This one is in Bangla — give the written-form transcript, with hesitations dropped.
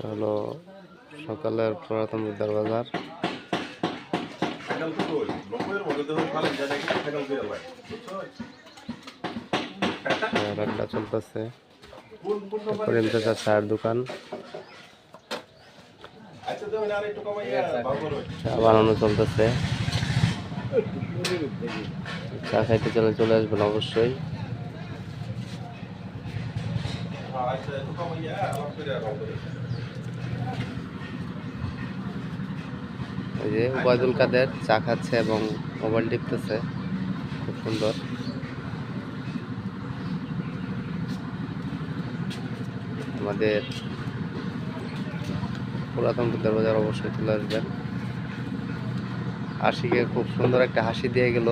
হলো সকালের পুরাতন বিদ্যার বাজার। আড্ডা চলতেছে, ইমতিয়াজ চায়ের দোকান, চা বানানো চলতেছে। চা খাইতে চলে আসবেন অবশ্যই। এই যে ওবায়দুল কাদের চা খাচ্ছে এবং মোবাইল টিপতেছে, খুব সুন্দর। আমাদের পুরাতন বিদ্যার বাজার অবশ্যই চলে আসবেন। আশিকে খুব সুন্দর একটা হাসি দিয়ে গেল।